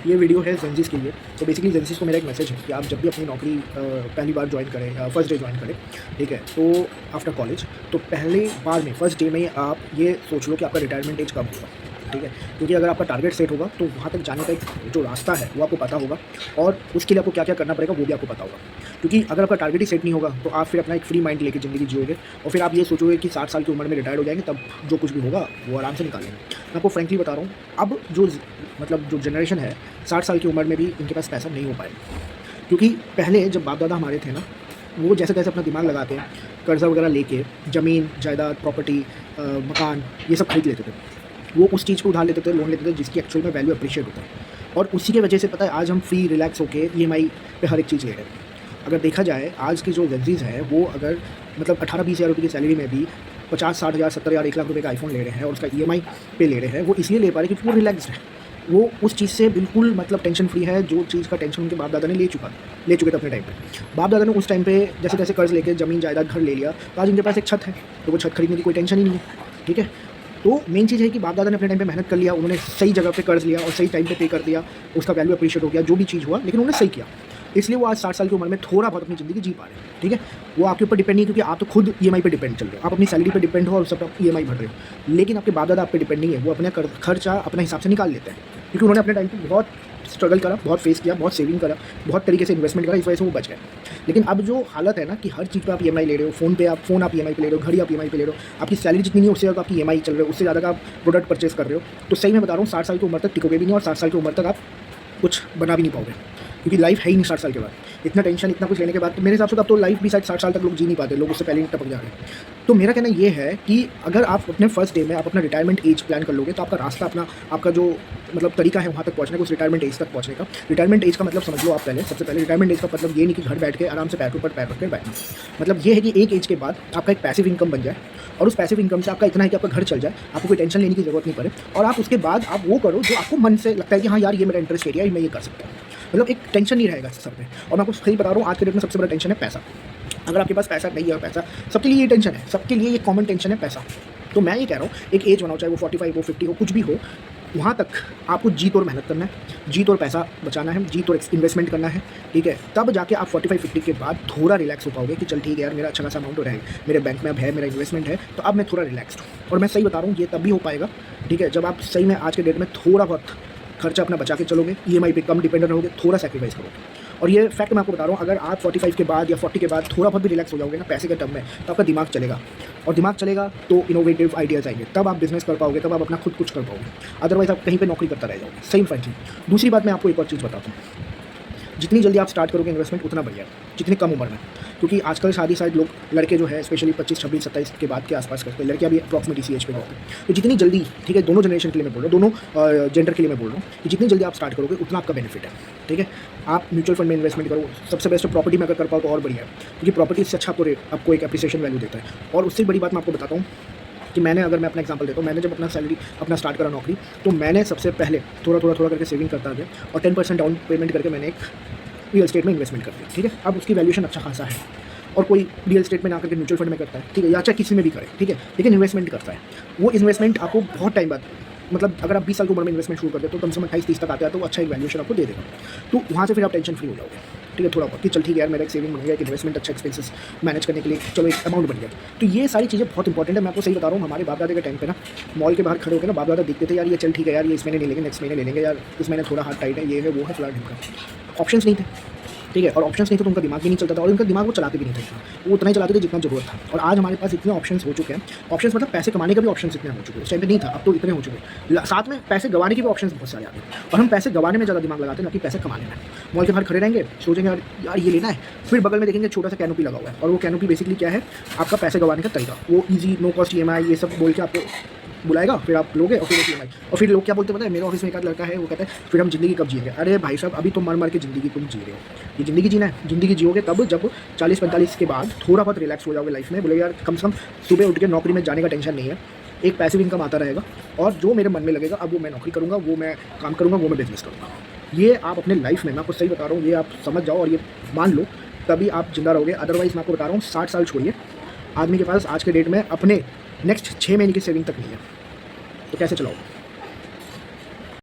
ये वीडियो है जेंजीज़ के लिए। तो बेसिकली जेंजीज़ को मेरा एक मैसेज है कि आप जब भी अपनी नौकरी पहली बार ज्वाइन करें, फर्स्ट डे ज्वाइन करें, ठीक है, तो आफ्टर कॉलेज, तो पहले बार में फर्स्ट डे में आप ये सोच लो कि आपका रिटायरमेंट एज कब होगा, ठीक है। क्योंकि अगर आपका टारगेट सेट होगा तो वहाँ तक जाने का एक जो रास्ता है वो आपको पता होगा, और उसके लिए आपको क्या क्या करना पड़ेगा वो भी आपको पता होगा। क्योंकि अगर आपका टारगेट ही सेट नहीं होगा तो आप फिर अपना एक फ्री माइंड लेके ज़िंदगी जियोगे, और फिर आप ये सोचोगे कि 60 साल की उम्र में रिटायर्ड हो जाएंगे, तब जो कुछ भी होगा वो आराम से निकालेंगे। मैं आपको फ्रेंकली बता रहा हूँ, अब जो मतलब जो जनरेशन है 60 साल की उम्र में भी इनके पास पैसा नहीं हो पाएगा। क्योंकि पहले जब बाप दादा हमारे थे ना, वो जैसे तैसे अपना दिमाग लगाते हैं, कर्जा वगैरह लेके ज़मीन जायदाद प्रॉपर्टी मकान ये सब खरीद लेते थे। वो उस चीज़ को उधार लेते थे, लोन लेते थे, जिसकी एक्चुअल में वैल्यू अप्रिशिएट होता है। और उसी की वजह से पता है आज हम फ्री रिलैक्स होके ईएमआई पे हर एक चीज़ ले रहे हैं। अगर देखा जाए आज की जो जेनज़ीज़ हैं वो अगर मतलब 18-20 हज़ार रुपये की सैलरी में भी 50-60 हज़ार 70 हज़ार 1 लाख रुपये का आईफोन ले रहे हैं, और उसका ईएमआई पे ले रहे हैं। वो इसलिए ले पा रहे हैं क्योंकि वो रिलैक्स्ड है। वो उस चीज़ से बिल्कुल मतलब टेंशन फ्री है, जो चीज़ का टेंशन उनके बाप दादा ने ले चुके थे अपने टाइम पे। बाप दादा ने उस टाइम पे जैसे तैसे कर्ज लेके ज़मीन जायदाद घर ले लिया, तो आज उनके पास एक छत है, तो वो छत खरीदने की कोई टेंशन ही नहीं है, ठीक है। तो मेन चीज़ है कि बाप दादा ने अपने टाइम पे मेहनत कर लिया, उन्होंने सही जगह पे कर्ज लिया और सही टाइम पे कर दिया, उसका वैल्यू अप्रिशिएट हो गया, जो भी चीज़ हुआ, लेकिन उन्होंने सही किया। इसलिए वो आज 60 साल की उम्र में थोड़ा बहुत अपनी ज़िंदगी जी पा रहे हैं, ठीक है। वो आपके ऊपर डिपेंड नहीं है, क्योंकि आप तो खुद ईएमआई पे डिपेंड चल रहे हो, आप अपनी सैलरी पे डिपेंड हो और सब आप ईएमआई भर रहे हो। लेकिन आपके बाप दादा आप पे डिपेंड नहीं है, वो अपना खर्चा अपने हिसाब से निकाल लेते हैं, क्योंकि उन्होंने अपने टाइम पे बहुत स्ट्रगल करा, बहुत फेस किया, बहुत सेविंग करा, बहुत तरीके से इन्वेस्टमेंट करा, इस वजह से वो बच गए। लेकिन अब जो हालत है ना कि हर चीज़ पे आप ईएमआई ले रहे हो, फ़ोन आप ईएमआई पे ले रहे हो, घड़ी आप ईएमआई पे ले रहे हो, आपकी सैलरी जितनी नहीं है उससे ज़्यादा आपकी ईएमआई चल रहे हो, उससे ज़्यादा का आप प्रोडक्ट परचेस कर रहे हो, तो सही मैं बता रहा हूँ 60 साल की उम्र तक टिकोगे भी नहीं, और 60 साल की उम्र तक आप कुछ बना भी नहीं पाओगे, क्योंकि लाइफ है ही नहीं 60 साल के बाद। इतना टेंशन इतना कुछ लेने के बाद तो मेरे हिसाब से अब तो लाइफ भी शायद 60 साल तक लोग जी नहीं पाते, लोग उससे पहले ही टपक जा रहे हैं। तो मेरा कहना ये है कि अगर आप अपने फर्स्ट डे में आप अपना रिटायरमेंट एज प्लान कर लोगे, तो आपका रास्ता आपका जो मतलब तरीका है वहाँ तक पहुँचने का, उस रिटायरमेंट एज तक पहुँचने का। रिटायरमेंट एज का मतलब समझ लो आप पहले, सबसे पहले रिटायरमेंट एज का मतलब ये नहीं कि घर बैठ के आराम से पैर के ऊपर पैर रख कर बैठना। मतलब ये है कि एक एज के बाद आपका एक पैसिव इनकम बन जाए, और उस पैसिव इनकम से आपका इतना है कि आपका घर चल जाए, आपको कोई टेंशन लेने की ज़रूरत नहीं पड़े, और आप उसके बाद आप वो करो जो आपको मन से लगता है कि हाँ यार ये मेरा इंटरेस्ट एरिया है, मैं ये कर सकता हूँ। मतलब एक टेंशन नहीं रहेगा सर पे। और मैं आपको सही बता रहा हूँ, आज के डेट में सबसे बड़ा टेंशन है पैसा। अगर आपके पास पैसा नहीं है, और पैसा सबके लिए ये टेंशन है, सबके लिए ये कॉमन टेंशन है पैसा। तो मैं ये कह रहा हूँ एक एज बनाओ, चाहे वो 45 हो 50 हो कुछ भी हो, वहाँ तक आपको जी तोड़ मेहनत करना है, जी तोड़ पैसा बचाना है, जी तोड़ इन्वेस्टमेंट करना है, ठीक है। तब जाके आप 45-50 के बाद थोड़ा रिलैक्स हो पाओगे कि चल ठीक है यार मेरा अच्छा खासा अमाउंट हो रहा है, मेरे बैंक में अब है, मेरा इन्वेस्टमेंट है, तो अब मैं थोड़ा रिलैक्सड हूँ। और मैं सही बता रहा हूँ ये तब भी हो पाएगा, ठीक है, जब आप सही में आज के डेट में थोड़ा बहुत खर्चा अपना बचा के चलोगे, ईएमआई पे कम डिपेंडेंट रहोगे, थोड़ा सैक्रिफाइस करोगे। और ये फैक्ट मैं आपको बता रहा हूँ, अगर आप 45 के बाद या 40 के बाद थोड़ा बहुत भी रिलैक्स हो जाओगे ना पैसे के टर्म में, तो आपका दिमाग चलेगा, और दिमाग चलेगा तो इनोवेटिव आइडियाज़ आएंगे, तब आप बिजनेस कर पाओगे, तब आप अपना खुद कुछ कर पाओगे। अदरवाइज आप कहीं पे नौकरी करता रह जाओगे। Same fact. दूसरी बात मैं आपको एक और चीज़ बताता हूँ, जितनी जल्दी आप स्टार्ट करोगे इन्वेस्टमेंट उतना बढ़िया है, जितनी कम उम्र में। क्योंकि आजकल शादी शायद लोग लड़के जो है स्पेशली 25, 26, 27 के बाद के आसपास करते हैं, लड़कियां भी अप्रॉक्सिमेटली इसी एज पे होते हैं। तो जितनी जल्दी, ठीक है, दोनों जनरेशन के लिए मैं बोल रहा हूँ, दोनों जेंडर के लिए मैं बोल रहा हूँ कि जितनी जल्दी आप स्टार्ट करोगे उतना आपका बेनिफिट है, ठीक है। आप म्यूचुअल फंड में इन्वेस्टमेंट करो, सबसे बेस्ट प्रॉपर्टी में अगर कर पाओ तो और बढ़िया है, क्योंकि प्रॉपर्टी से अच्छा आपको एक एप्रिसिएशन वैल्यू देता है। और उससे बड़ी बात मैं आपको बताता हूँ कि अगर मैं अपना एग्जांपल देता हूँ, मैंने जब अपना स्टार्ट करा नौकरी, तो मैंने सबसे पहले थोड़ा करके सेविंग करता गया, और 10% डाउन पेमेंट करके मैंने एक रियल एस्टेट में इन्वेस्टमेंट कर दिया, ठीक है। अब उसकी वैल्यूएशन अच्छा खासा है, और कोई रियल एस्टेट में ना करके म्यूचुअल फंड में करता है, ठीक है, या चाहे किसी में भी करे, ठीक है, लेकिन इन्वेस्टमेंट करता है। वो इन्वेस्टमेंट आपको बहुत टाइम बाद, मतलब अगर आप 20 साल की उम्र में इन्वेस्टमेंट शुरू करते हो तो कम से कम 28-30 तक आता है, तो वो अच्छा एक वैल्यूएशन आपको दे देगा। तो वहाँ से फिर आप टेंशन फ्री हो जाओगे, ठीक है, थोड़ा बहुत कि चल ठीक है यार मेरा एक सेविंग बन गया, एक इन्वेस्टमेंट अच्छा एक्सपेंसेस मैनेज करने के लिए चलो एक अमाउंट बन गया। तो ये सारी चीज़ें बहुत इंपॉर्टेंट है। मैं आपको सही बता रहा हूँ, हमारे बाप दादा के टाइम पे ना मॉल के बाहर खड़े होकर ना बाप दादा दिखते थे, यार ये चल ठीक है यार, ये इस महीने नहीं लेंगे, नेक्स्ट महीने ले लेंगे, यार इस महीने थोड़ा हाथ टाइट है, ये है वो है फ्लैट ढंग। ऑप्शंस नहीं थे, ठीक है, और ऑप्शंस नहीं थे तो उनका दिमाग भी नहीं चलता था, और उनका दिमाग वो चलाते भी नहीं थे, वो उतना ही चलाते थे जितना जरूरत था। और आज हमारे पास इतने ऑप्शंस हो चुके हैं, ऑप्शंस मतलब पैसे कमाने के भी ऑप्शंस इतने हो चुके हैं, उस टाइम पे नहीं था, अब तो इतने हो चुके हैं। साथ में पैसे गंवाने के भी ऑप्शंस बहुत सारे आते हैं, और हम पैसे गंवाने में ज़्यादा दिमाग लगाते हैं ना कि पैसे कमाने में। मॉल के बाहर खड़े रहेंगे, सोचेंगे यार ये लेना है, फिर बगल में देखेंगे छोटा सा कैनोपी लगा हुआ है, और वो कैनोपी बेसिकली क्या है, आपका पैसे गंवाने का तरीका। वो ईजी नो कॉस्ट ईएमआई ये सब बोल के आपको बुलाएगा, फिर आप लोगे, और फिर ईएमआई। और फिर लोग क्या बोलते हैं पता है, मेरे ऑफिस में एक आध लड़का है, वो कहता है फिर हम ज़िंदगी कब जिएंगे। अरे भाई साहब, अभी तो मर के ज़िंदगी तुम जी रहे हो, ये ज़िंदगी जीना है। ज़िंदगी जियोगे तब जब 40-45 के बाद थोड़ा बहुत रिलैक्स हो जाओगे लाइफ में, बोले यार कम से कम सुबह उठ के नौकरी में जाने का टेंशन नहीं है, एक पैसिव इनकम आता रहेगा, और जो मेरे मन में लगेगा अब वो मैं नौकरी करूँगा, वो मैं काम करूँगा, वो मैं बिजनेस करूँगा। ये आप अपने लाइफ में, मैं आपको सही बता रहा हूँ, ये आप समझ जाओ और ये मान लो, तभी आप जिंदा रहोगे। अदरवाइज़ मैं आपको बता रहा हूँ 60 साल छोड़िए, आदमी के पास आज के डेट में अपने नेक्स्ट 6 महीने की सेविंग तक नहीं है, तो कैसे चलाओगे।